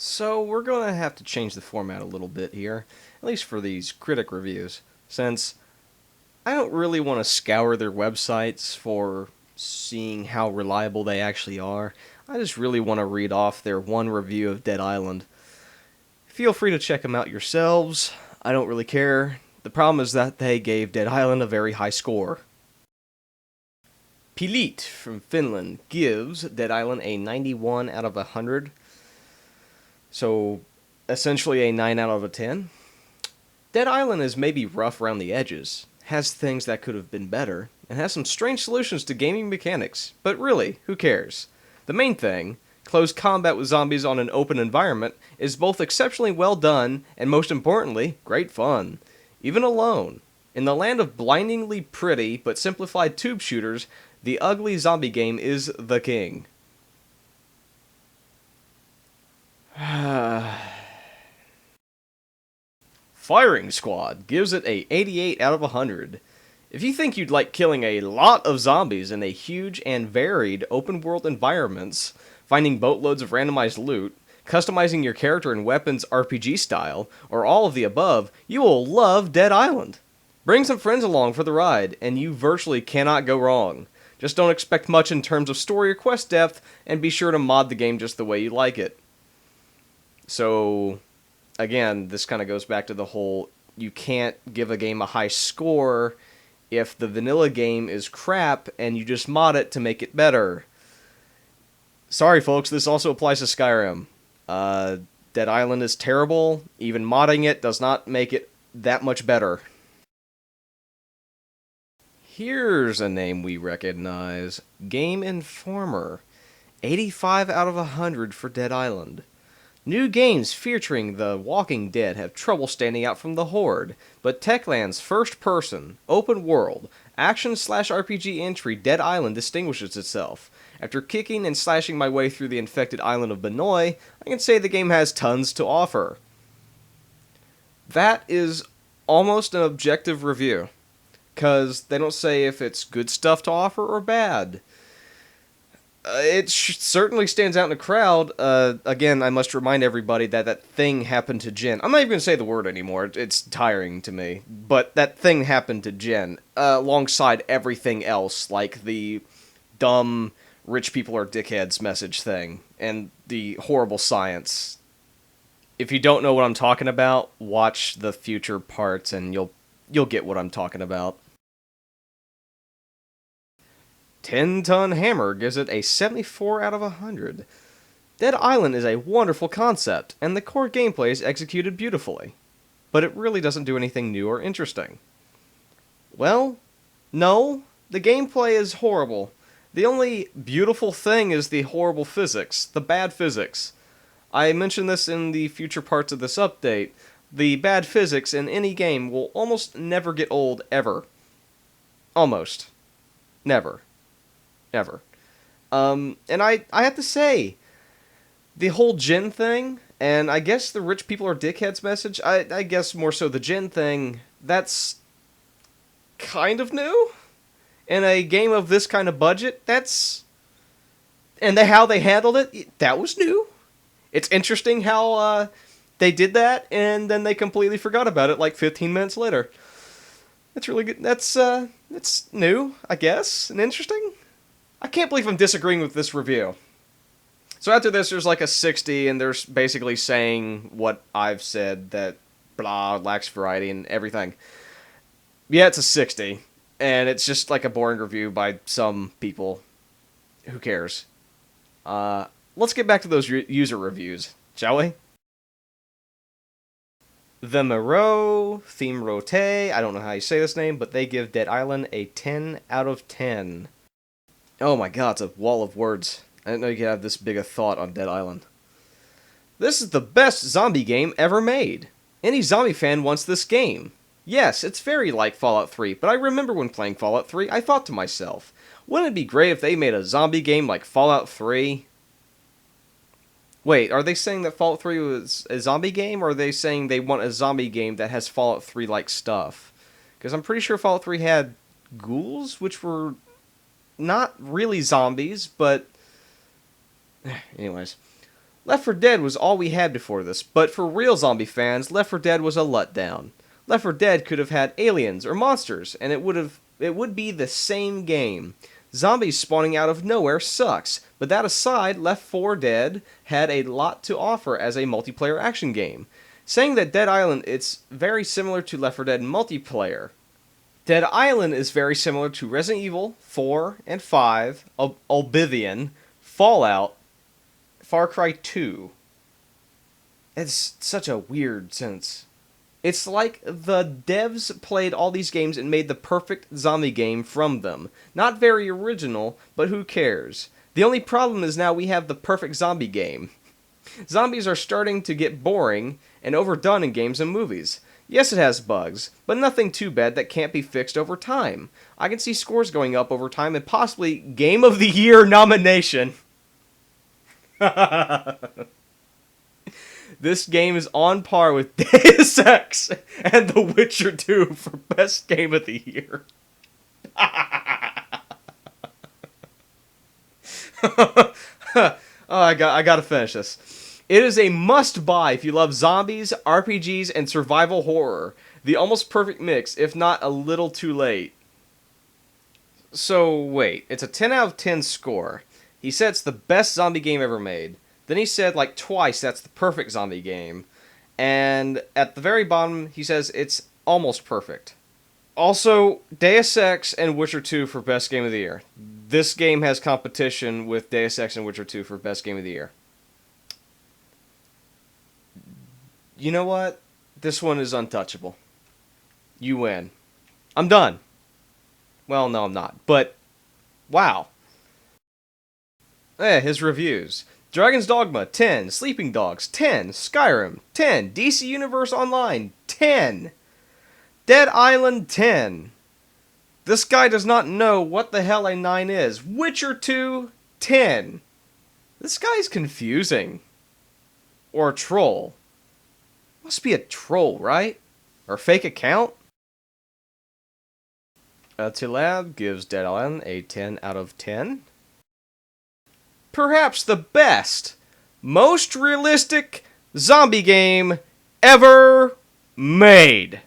So we're going to have to change the format a little bit here, at least for these critic reviews, since I don't really want to scour their websites for seeing how reliable they actually are. I just really want to read off their one review of Dead Island. Feel free to check them out yourselves. I don't really care. The problem is that they gave Dead Island a very high score. Pilit from Finland gives Dead Island a 91 out of 100. So, essentially a 9 out of a 10. Dead Island is maybe rough around the edges, has things that could have been better, and has some strange solutions to gaming mechanics, but really, who cares? The main thing, close combat with zombies on an open environment, is both exceptionally well done and, most importantly, great fun. Even alone. In the land of blindingly pretty but simplified tube shooters, the ugly zombie game is the king. Firing Squad gives it a 88 out of 100. If you think you'd like killing a lot of zombies in a huge and varied open world environments, finding boatloads of randomized loot, customizing your character and weapons RPG style, or all of the above, you will love Dead Island. Bring some friends along for the ride, and you virtually cannot go wrong. Just don't expect much in terms of story or quest depth, and be sure to mod the game just the way you like it. So, again, this kind of goes back to the whole, you can't give a game a high score if the vanilla game is crap and you just mod it to make it better. Sorry folks, this also applies to Skyrim. Dead Island is terrible. Even modding it does not make it that much better. Here's a name we recognize. Game Informer. 85 out of 100 for Dead Island. New games featuring The Walking Dead have trouble standing out from the horde, but Techland's first-person, open-world, action/RPG entry Dead Island distinguishes itself. After kicking and slashing my way through the infected island of Benoi, I can say the game has tons to offer. That is almost an objective review, because they don't say if it's good stuff to offer or bad. It certainly stands out in the crowd. Again, I must remind everybody that that thing happened to Jen. I'm not even going to say the word anymore. It's tiring to me. But that thing happened to Jen, alongside everything else, like the dumb rich people are dickheads message thing, and the horrible science. If you don't know what I'm talking about, watch the future parts and you'll get what I'm talking about. 10-Ton Hammer gives it a 74 out of 100. Dead Island is a wonderful concept, and the core gameplay is executed beautifully. But it really doesn't do anything new or interesting. Well, no, the gameplay is horrible. The only beautiful thing is the horrible physics, the bad physics. I mentioned this in the future parts of this update. The bad physics in any game will almost never get old, ever. Almost. Never. Ever. And I have to say, the whole Jen thing, and I guess the rich people are dickheads message, I guess more so the Jen thing, that's kind of new. In a game of this kind of budget, that's... And how they handled it, that was new. It's interesting how they did that, and then they completely forgot about it like 15 minutes later. That's really good. That's new, I guess, and interesting. I can't believe I'm disagreeing with this review. So after this, there's like a 60, and there's basically saying what I've said, that blah, lacks variety and everything. Yeah, it's a 60, and it's just like a boring review by some people. Who cares? Let's get back to those user reviews, shall we? The Moreau, Theme Rote, I don't know how you say this name, but they give Dead Island a 10 out of 10. Oh my god, it's a wall of words. I didn't know you could have this big a thought on Dead Island. This is the best zombie game ever made. Any zombie fan wants this game. Yes, it's very like Fallout 3, but I remember when playing Fallout 3, I thought to myself, wouldn't it be great if they made a zombie game like Fallout 3? Wait, are they saying that Fallout 3 was a zombie game, or are they saying they want a zombie game that has Fallout 3-like stuff? Because I'm pretty sure Fallout 3 had ghouls, which were not really zombies, but... Anyways. Left 4 Dead was all we had before this, but for real zombie fans, Left 4 Dead was a letdown. Left 4 Dead could have had aliens or monsters, and it would be the same game. Zombies spawning out of nowhere sucks, but that aside, Left 4 Dead had a lot to offer as a multiplayer action game. Saying that Dead Island it's very similar to Left 4 Dead multiplayer. Dead Island is very similar to Resident Evil 4 and 5, Oblivion, Fallout, Far Cry 2. It's such a weird sentence. It's like the devs played all these games and made the perfect zombie game from them. Not very original, but who cares? The only problem is now we have the perfect zombie game. Zombies are starting to get boring and overdone in games and movies. Yes, it has bugs, but nothing too bad that can't be fixed over time. I can see scores going up over time and possibly Game of the Year nomination. This game is on par with Deus Ex and The Witcher 2 for Best Game of the Year. I gotta finish this. It is a must-buy if you love zombies, RPGs, and survival horror. The almost perfect mix, if not a little too late. So, wait. It's a 10 out of 10 score. He said it's the best zombie game ever made. Then he said, like, twice that's the perfect zombie game. And at the very bottom, he says it's almost perfect. Also, Deus Ex and Witcher 2 for Best Game of the Year. This game has competition with Deus Ex and Witcher 2 for Best Game of the Year. You know what? This one is untouchable. You win. I'm done. Well, no, I'm not. But, wow. His reviews. Dragon's Dogma, 10. Sleeping Dogs, 10. Skyrim, 10. DC Universe Online, 10. Dead Island, 10. This guy does not know what the hell a 9 is. Witcher 2, 10. This guy's confusing. Or a troll. Must be a troll, right? Or a fake account? Tilab gives Dead Island a 10 out of 10. Perhaps the best, most realistic zombie game ever made.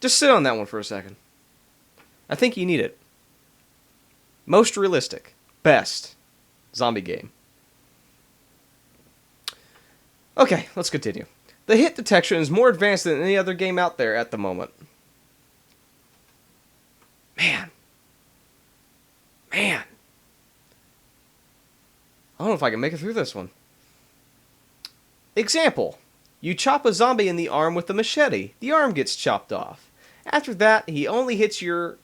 Just sit on that one for a second. I think you need it. Most realistic, best zombie game. Okay, let's continue. The hit detection is more advanced than any other game out there at the moment. Man. I don't know if I can make it through this one. Example. You chop a zombie in the arm with a machete. The arm gets chopped off. After that, he only hits your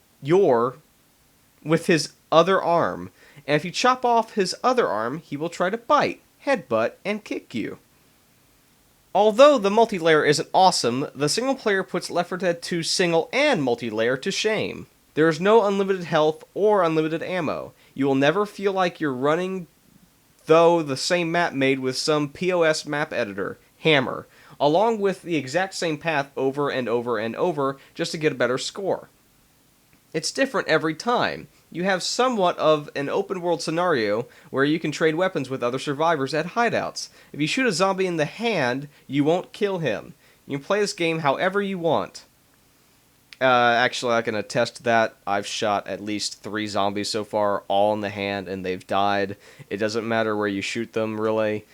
with his other arm. And if you chop off his other arm, he will try to bite, headbutt, and kick you. Although the multiplayer isn't awesome, the single player puts Left 4 Dead 2 single and multiplayer to shame. There is no unlimited health or unlimited ammo. You will never feel like you're running though the same map made with some POS map editor, Hammer, along with the exact same path over and over and over just to get a better score. It's different every time. You have somewhat of an open world scenario where you can trade weapons with other survivors at hideouts. If you shoot a zombie in the hand, you won't kill him. You can play this game however you want. Actually, I can attest to that. I've shot at least 3 zombies so far, all in the hand, and they've died. It doesn't matter where you shoot them, really.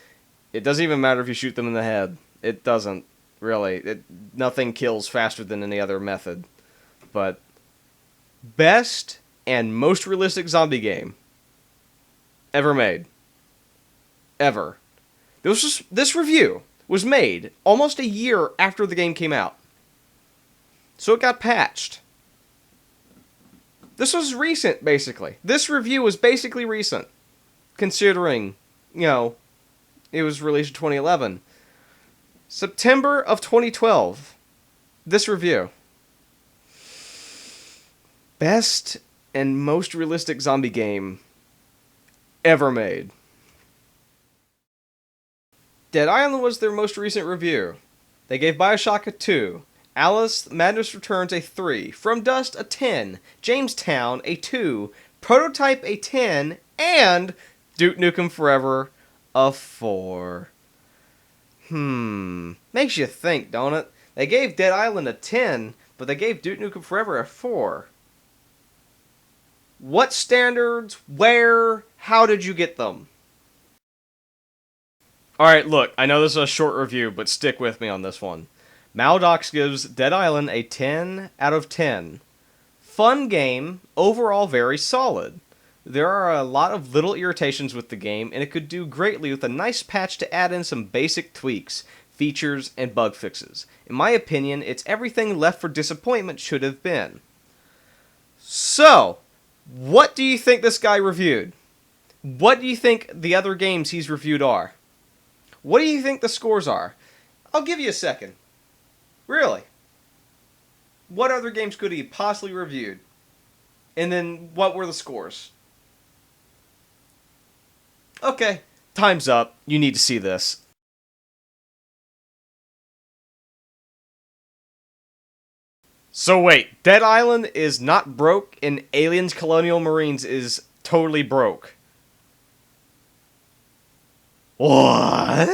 It doesn't even matter if you shoot them in the head. It doesn't, really. Nothing kills faster than any other method. But, best and most realistic zombie game ever made. Ever. This review was made almost a year after the game came out. So it got patched. This was recent, basically. This review was basically recent. Considering, it was released in 2011. September of 2012. This review. Best and most realistic zombie game ever made. Dead Island was their most recent review. They gave Bioshock a 2. Alice Madness Returns a 3, From Dust a 10, Jamestown a 2, Prototype a 10, and Duke Nukem Forever a 4. Makes you think, don't it? They gave Dead Island a 10, but they gave Duke Nukem Forever a 4. What standards? Where? How did you get them? Alright, look, I know this is a short review, but stick with me on this one. Maldox gives Dead Island a 10 out of 10. Fun game, overall very solid. There are a lot of little irritations with the game, and it could do greatly with a nice patch to add in some basic tweaks, features, and bug fixes. In my opinion, it's everything Left for Disappointment should have been. So, what do you think this guy reviewed? What do you think the other games he's reviewed are? What do you think the scores are? I'll give you a second. Really? What other games could he have possibly reviewed? And then, what were the scores? Okay, time's up. You need to see this. So wait, Dead Island is not broke and Aliens Colonial Marines is totally broke. What?